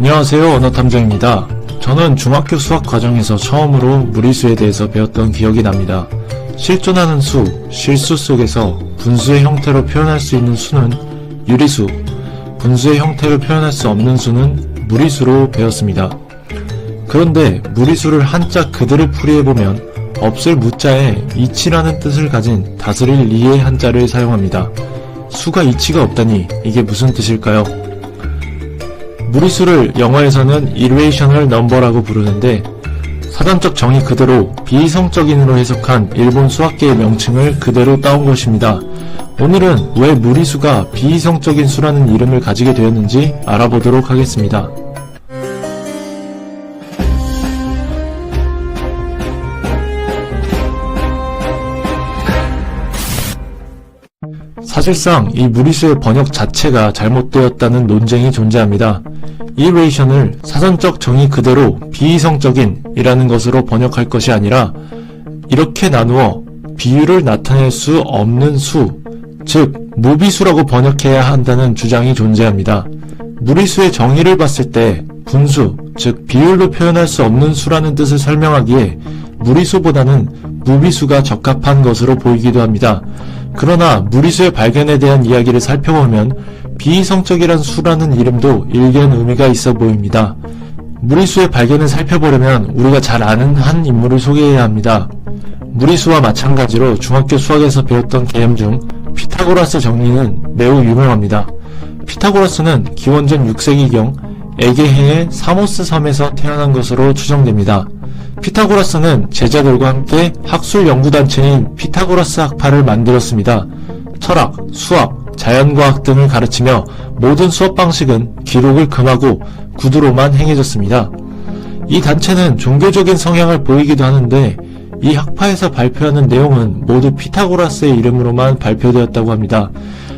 안녕하세요, 언어탐정입니다. 저는 중학교 수학 과정에서 처음으로 무리수에 대해서 배웠던 기억이 납니다. 실존하는 수, 실수 속에서 분수의 형태로 표현할 수 있는 수는 유리수, 분수의 형태로 표현할 수 없는 수는 무리수로 배웠습니다. 그런데 무리수를 한자 그대로 풀이해보면 없을 무자에 이치라는 뜻을 가진 다스릴 리의 한자를 사용합니다. 수가 이치가 없다니 이게 무슨 뜻일까요? 무리수를 영어에서는 irrational number라고 부르는데 사전적 정의 그대로 비이성적인으로 해석한 일본 수학계의 명칭을 그대로 따온 것입니다. 오늘은 왜 무리수가 비이성적인 수라는 이름을 가지게 되었는지 알아보도록 하겠습니다. 사실상 이 무리수의 번역 자체가 잘못되었다는 논쟁이 존재합니다. irration을 사전적 정의 그대로 비이성적인 이라는 것으로 번역할 것이 아니라 이렇게 나누어 비율을 나타낼 수 없는 수, 즉 무비수라고 번역해야 한다는 주장이 존재합니다. 무리수의 정의를 봤을 때 분수, 즉 비율로 표현할 수 없는 수라는 뜻을 설명하기에 무리수보다는 무비수가 적합한 것으로 보이기도 합니다. 그러나 무리수의 발견에 대한 이야기를 살펴보면 비이성적이란 수라는 이름도 일견 의미가 있어 보입니다. 무리수의 발견을 살펴보려면 우리가 잘 아는 한 인물을 소개해야 합니다. 무리수와 마찬가지로 중학교 수학에서 배웠던 개념 중 피타고라스 정리는 매우 유명합니다. 피타고라스는 기원전 6세기경 에게해의 사모스 섬에서 태어난 것으로 추정됩니다. 피타고라스는 제자들과 함께 학술 연구단체인 피타고라스 학파를 만들었습니다. 철학, 수학, 자연과학 등을 가르치며 모든 수업 방식은 기록을 금하고 구두로만 행해졌습니다. 이 단체는 종교적인 성향을 보이기도 하는데 이 학파에서 발표하는 내용은 모두 피타고라스의 이름으로만 발표되었다고 합니다.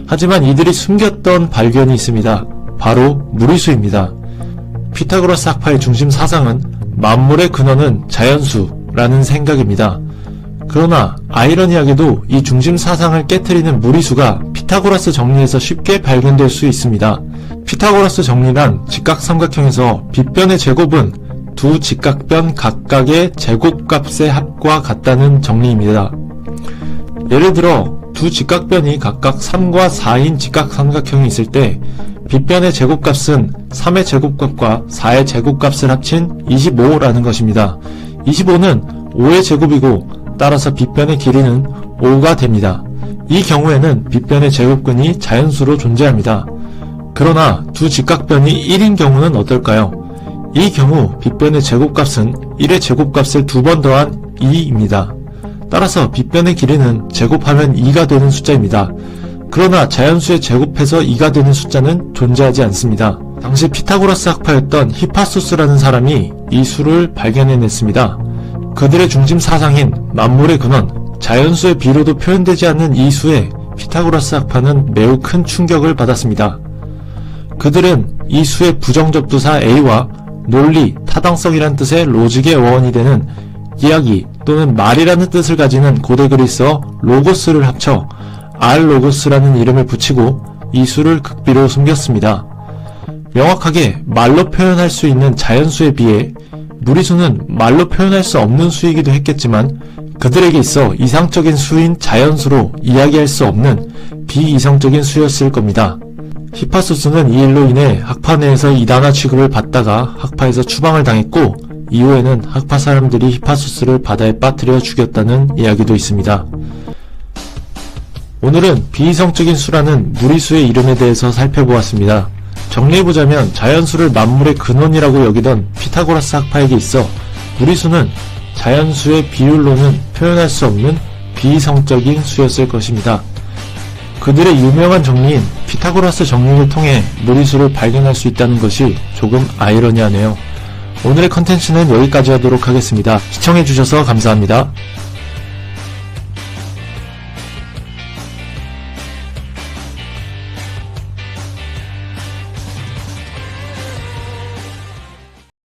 하지만 이들이 숨겼던 발견이 있습니다. 바로 무리수입니다. 피타고라스 학파의 중심 사상은 만물의 근원은 자연수라는 생각입니다. 그러나 아이러니하게도 이 중심 사상을 깨트리는 무리수가 피타고라스 정리에서 쉽게 발견될 수 있습니다. 피타고라스 정리란 직각삼각형에서 빗변의 제곱은 두 직각변 각각의 제곱값의 합과 같다는 정리입니다. 예를 들어 두 직각변이 각각 3과 4인 직각삼각형이 있을 때 빗변의 제곱값은 3의 제곱값과 4의 제곱값을 합친 25라는 것입니다. 25는 5의 제곱이고 따라서 빗변의 길이는 5가 됩니다. 이 경우에는 빗변의 제곱근이 자연수로 존재합니다. 그러나 두 직각변이 1인 경우는 어떨까요? 이 경우 빗변의 제곱값은 1의 제곱값을 2번 더한 2입니다. 따라서 빗변의 길이는 제곱하면 2가 되는 숫자입니다. 그러나 자연수의 제곱해서 2가 되는 숫자는 존재하지 않습니다. 당시 피타고라스 학파였던 히파소스라는 사람이 이 수를 발견해냈습니다. 그들의 중심 사상인 만물의 근원, 자연수의 비로도 표현되지 않는 이 수에 피타고라스 학파는 매우 큰 충격을 받았습니다. 그들은 이 수의 부정접두사 A와 논리, 타당성이란 뜻의 로직의 어원이 되는 이야기 또는 말이라는 뜻을 가지는 고대 그리스어 로고스를 합쳐 알로고스라는 이름을 붙이고 이 수를 극비로 숨겼습니다. 명확하게 말로 표현할 수 있는 자연수에 비해 무리수는 말로 표현할 수 없는 수이기도 했겠지만 그들에게 있어 이상적인 수인 자연수로 이야기할 수 없는 비이성적인 수였을 겁니다. 히파소스는 이 일로 인해 학파 내에서 이단화 취급을 받다가 학파에서 추방을 당했고 이후에는 학파 사람들이 히파소스를 바다에 빠뜨려 죽였다는 이야기도 있습니다. 오늘은 비이성적인 수라는 무리수의 이름에 대해서 살펴보았습니다. 정리해보자면 자연수를 만물의 근원이라고 여기던 피타고라스 학파에게 있어 무리수는 자연수의 비율로는 표현할 수 없는 비이성적인 수였을 것입니다. 그들의 유명한 정리인 피타고라스 정리를 통해 무리수를 발견할 수 있다는 것이 조금 아이러니하네요. 오늘의 컨텐츠는 여기까지 하도록 하겠습니다. 시청해주셔서 감사합니다.